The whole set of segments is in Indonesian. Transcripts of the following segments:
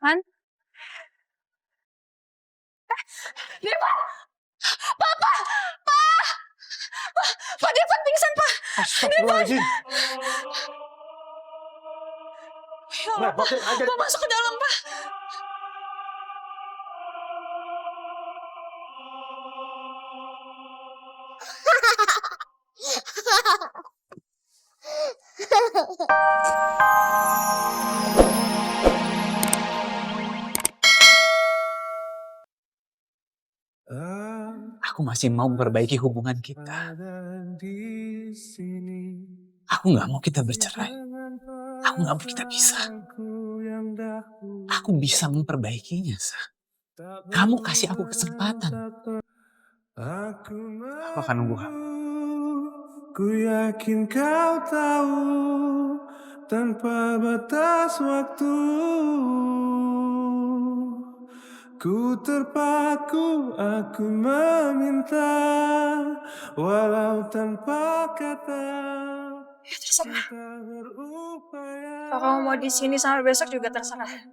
Han? Devan! Papa! Pak! Pak Devan pingsan, Pak! Devan! Astagfirullahaladzim. Ya Allah, Pak. Pak masuk ke dalam, Pak. Aku masih mau memperbaiki hubungan kita. Aku gak mau kita bercerai. Aku gak mau kita pisah. Aku bisa memperbaikinya, Sa. Kamu kasih aku kesempatan. Aku akan nunggu kamu. Ku yakin kau tahu tanpa batas waktu. Ku terpaku, aku meminta walau tanpa kata. Ya terserah. Kalau kamu mau di sini sampai besok juga terserah.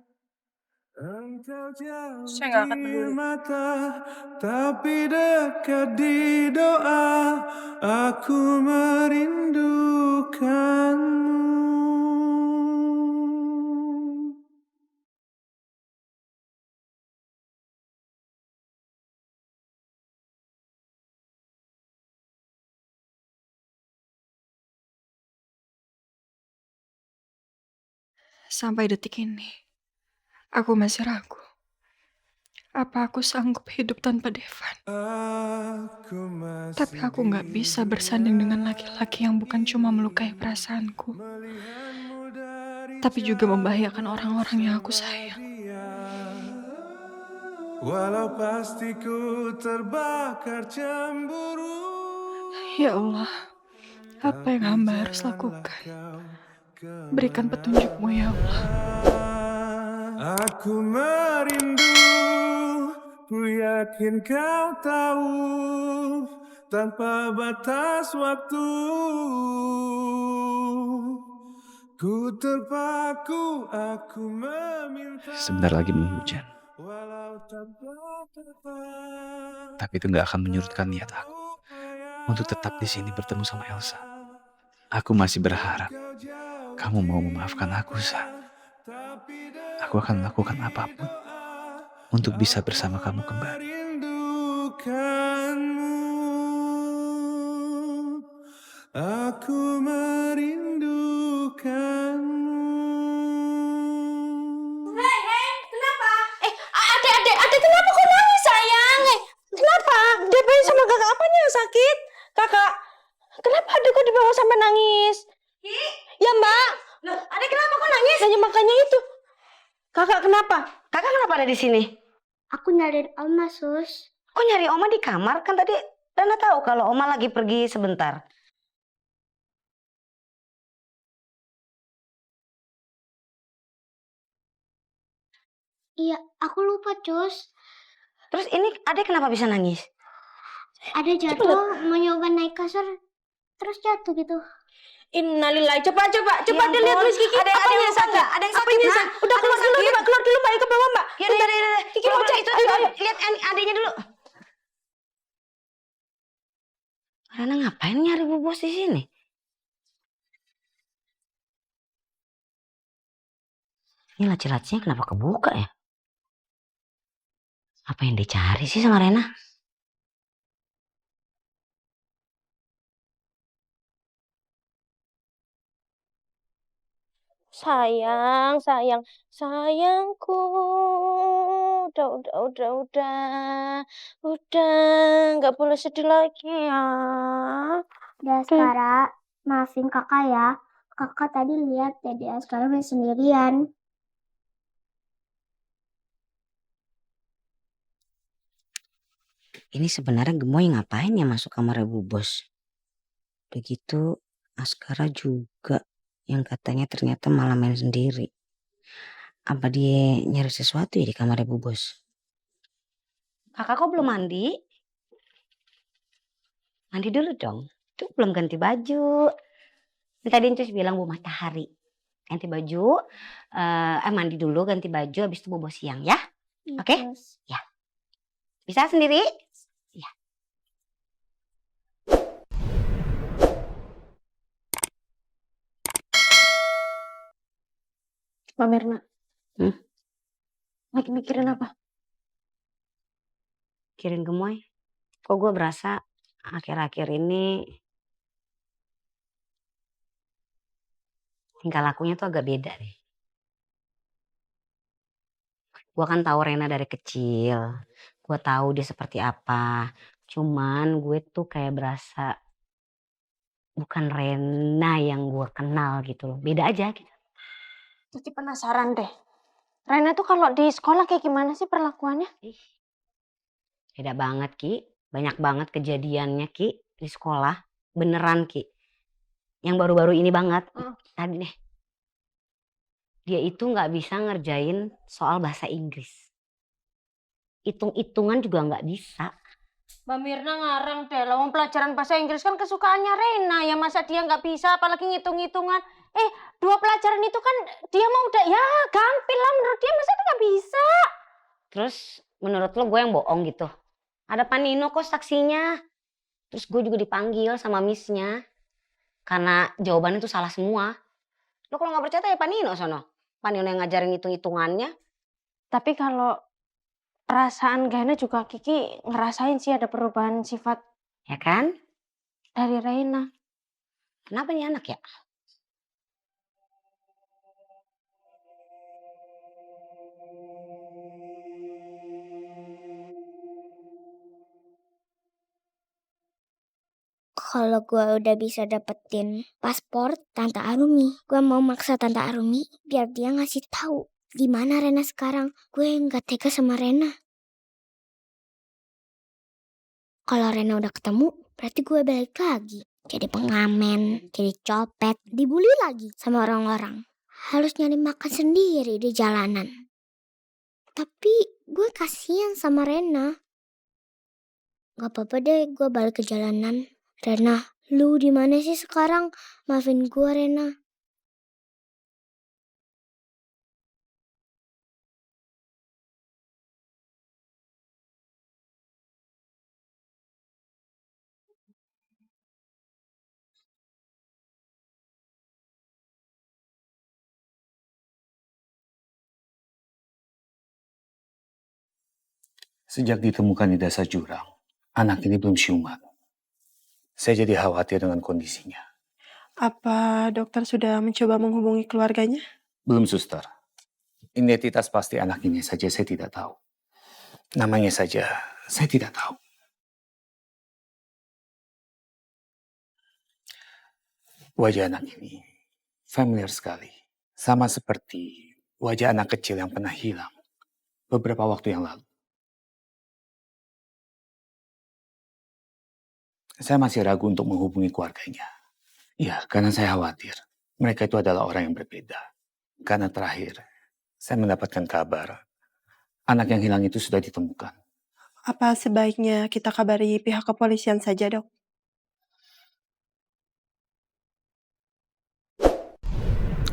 Saya nggak akan peduli. Mata, tapi dekat di doa, aku merindukanmu. Sampai detik ini, aku masih ragu. Apa aku sanggup hidup tanpa Devan? Tapi aku nggak bisa bersanding dengan laki-laki yang bukan cuma melukai perasaanku, tapi juga membahayakan orang-orang yang aku sayang. Walau pasti ku terbakar cemburu. Ya Allah, apa yang hamba harus lakukan? Berikan petunjukmu ya Allah. Aku merindu, ku yakin kau tahu tanpa batas waktu. Ku terpaku, aku meminta. Sebentar lagi mau hujan. Tapi itu gak akan menyurutkan niat aku untuk tetap di sini bertemu sama Elsa. Aku masih berharap kamu mau memaafkan aku, Sa. Aku akan melakukan apapun untuk bisa bersama kamu kembali. Aku merindukanmu. Hei, kenapa? Adek kenapa kok nangis sayang? Kenapa? Dia pengen sama kakak, apanya yang sakit? Kakak, kenapa adek kok dibawa sampai nangis? Ya mbak. Loh, adek kenapa kok nangis? Nanya makanya itu. Kakak kenapa? Kakak kenapa ada di sini? Aku nyariin Oma, Sus. Kok nyari Oma di kamar? Kan tadi Dana tahu kalau Oma lagi pergi sebentar. Iya, aku lupa, Cus. Terus ini adek kenapa bisa nangis? Ada jatuh, mau nyoba naik kasur, terus jatuh gitu. Innalillahi, coba dilihat Miss Kiki. Ada yang sakit? Ada yang sakit, Nak? Udah keluar dulu, Mbak, ke bawah, Mbak. Ya udah. Kiki mau cek. Ayo. Lihat adiknya dulu. Rana ngapain nyari Bu Bos di sini? Ini laci-lacinya kenapa kebuka ya? Apa yang dicari sih sama Rena? Sayangku, udah, nggak boleh sedih lagi ya. Dede Askara, maafin kakak ya. Kakak tadi lihat Dede Askara main sendirian. Ini sebenarnya gemoy ngapain ya masuk kamar Bu Bos? Begitu Askara juga yang katanya ternyata malah main sendiri. Apa dia nyari sesuatu ya di kamar Bu Bos? Kakak kok belum mandi? Mandi dulu dong. Tuh belum ganti baju. Tadi Ncus bilang Bu Matahari. ganti baju, mandi dulu, ganti baju, habis itu bobo siang ya. Oke? Terus. Ya. Bisa sendiri? Ya. Mbak Mirna. Hmm? Lagi mikirin apa? Kirim gemoy. Kok gue berasa akhir-akhir ini tingkah lakunya tuh agak beda deh. Gue kan tahu Rena dari kecil. Gue tahu dia seperti apa. Cuman gue tuh kayak berasa bukan Rena yang gue kenal gitu loh. Beda aja gitu. Jadi penasaran deh. Rena tuh kalau di sekolah kayak gimana sih perlakuannya? Ih, beda banget Ki. Banyak banget kejadiannya Ki di sekolah. Beneran Ki. Yang baru-baru ini banget. Tadi deh. Dia itu gak bisa ngerjain soal bahasa Inggris. Hitung-hitungan juga gak bisa. Mbak Mirna ngarang deh, lawan pelajaran bahasa Inggris kan kesukaannya Rena ya, masa dia nggak bisa apalagi ngitung-hitungan. 2 pelajaran itu kan dia mau udah ya gampil lah menurut dia, masa dia nggak bisa. Terus menurut lo gue yang bohong gitu? Ada Panino kok saksinya. Terus gue juga dipanggil sama missnya. Karena jawabannya tuh salah semua. Lo kalau gak percaya ya Panino sono. Panino yang ngajarin hitung-hitungannya. Tapi kalau perasaan Gana juga Kiki ngerasain sih ada perubahan sifat. Ya kan? Dari Rena. Kenapa nih anak ya? Kalau gue udah bisa dapetin paspor Tante Arumi, gue mau maksa Tante Arumi biar dia ngasih tahu di mana Rena sekarang. Gue nggak tega sama Rena. Kalau Rena udah ketemu, berarti gue balik lagi. Jadi pengamen, jadi copet, dibully lagi sama orang-orang. Harus nyari makan sendiri di jalanan. Tapi gue kasihan sama Rena. Gak apa-apa deh gue balik ke jalanan. Rena, lu di mana sih sekarang? Maafin gue Rena. Sejak ditemukan di dasar jurang, anak ini belum siuman. Saya jadi khawatir dengan kondisinya. Apa dokter sudah mencoba menghubungi keluarganya? Belum, suster. Identitas pasti anak ini saja saya tidak tahu. Namanya saja saya tidak tahu. Wajah anak ini familiar sekali. Sama seperti wajah anak kecil yang pernah hilang beberapa waktu yang lalu. Saya masih ragu untuk menghubungi keluarganya. Ya, karena saya khawatir mereka itu adalah orang yang berbeda. Karena terakhir, saya mendapatkan kabar anak yang hilang itu sudah ditemukan. Apa sebaiknya kita kabari pihak kepolisian saja, Dok?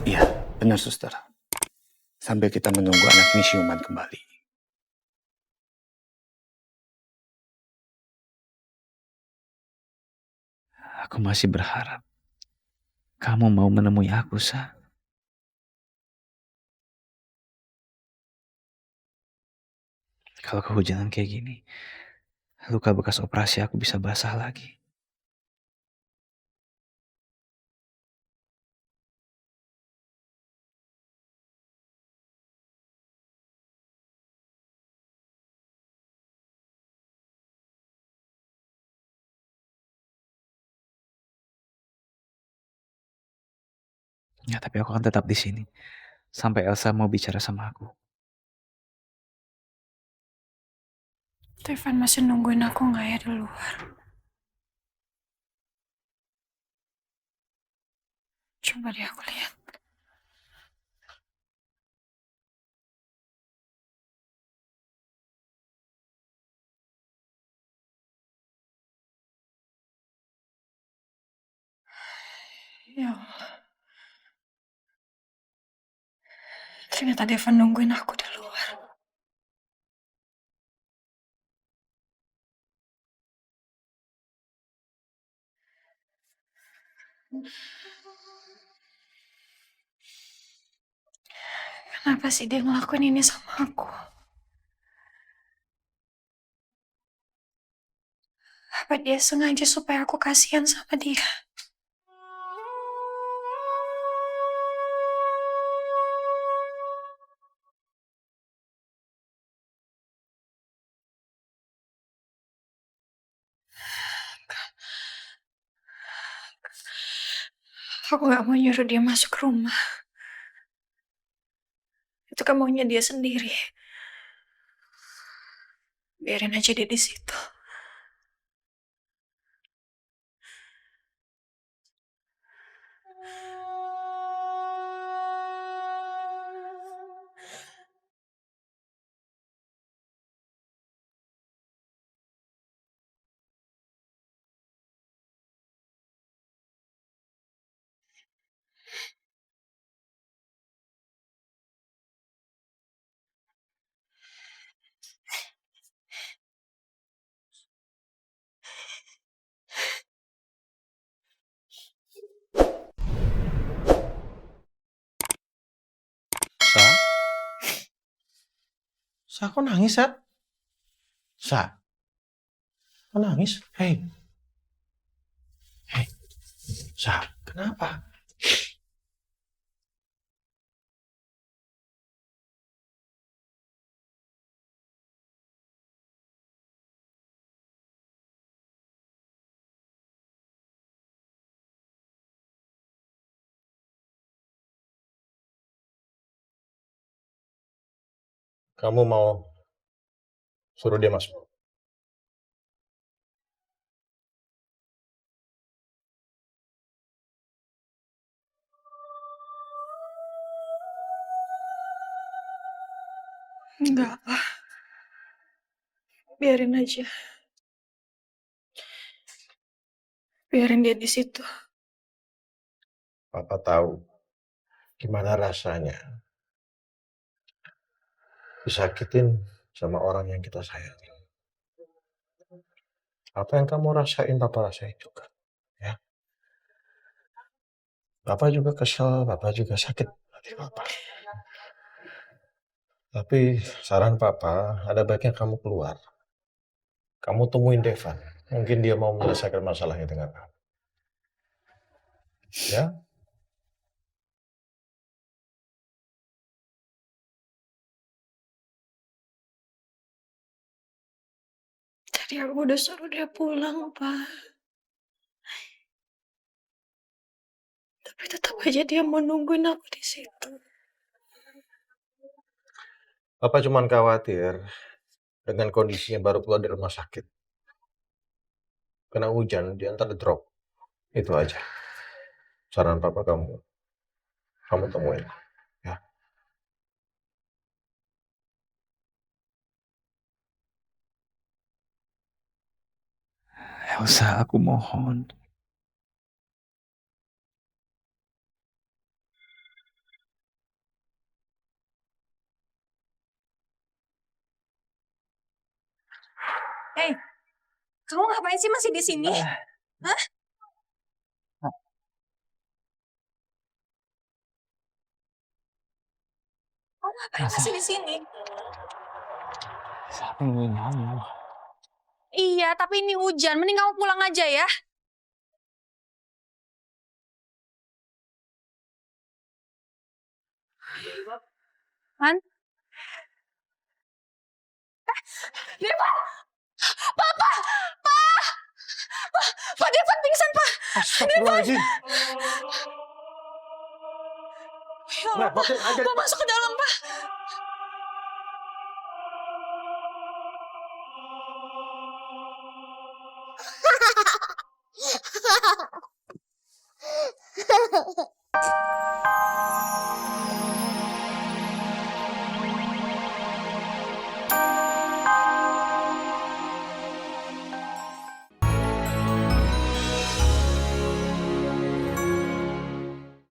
Iya, benar suster. Sambil kita menunggu anak ini siuman kembali. Aku masih berharap kamu mau menemui aku, Sa. Kalau kehujanan kayak gini, luka bekas operasi aku bisa basah lagi. Ya, tapi aku akan tetap di sini sampai Elsa mau bicara sama aku. Stefan masih nungguin aku nggak ya di luar? Coba deh aku lihat. Ya Allah. Ternyata Devan nungguin aku di luar. Kenapa sih dia ngelakuin ini sama aku? Apa dia sengaja supaya aku kasihan sama dia? Aku gak mau nyuruh dia masuk rumah. Itu kan maunya dia sendiri. Biarin aja dia di situ. Sa? Sa, kok nangis, Sa? Sa, kok nangis? Hei. Hei. Sa, kenapa? Kamu mau suruh dia masuk? Enggak apa. Biarin aja. Biarin dia di situ. Papa tahu gimana rasanya disakitin sama orang yang kita sayangi. Apa yang kamu rasain, Papa rasain juga. Ya. Papa juga kesel, Papa juga sakit hati Papa. Tapi saran Papa, ada baiknya kamu keluar. Kamu temuin Devan. Mungkin dia mau menyelesaikan masalahnya dengan kamu. Ya? Tadi aku udah suruh dia pulang, Pak. Tapi tetap aja dia mau nungguin aku di situ. Papa cuma khawatir dengan kondisinya baru keluar dari rumah sakit. Kena hujan, dia ntar drop. Itu aja. Saran Papa kamu temuin. Ya. Elsa, aku mohon. Hei, kamu ngapain sih masih di sini? Hah? Kamu ngapain masih di sini? Siapa yang nungguin kamu? Iya, tapi ini hujan. Mending kamu pulang aja ya. Han? Devan! Papa! Pak! Pak Devan pingsan, Pak! Astagfirullahaladzim. Ya Allah, Pak. Pak masuk ke dalam, Pak. Ha ha ha.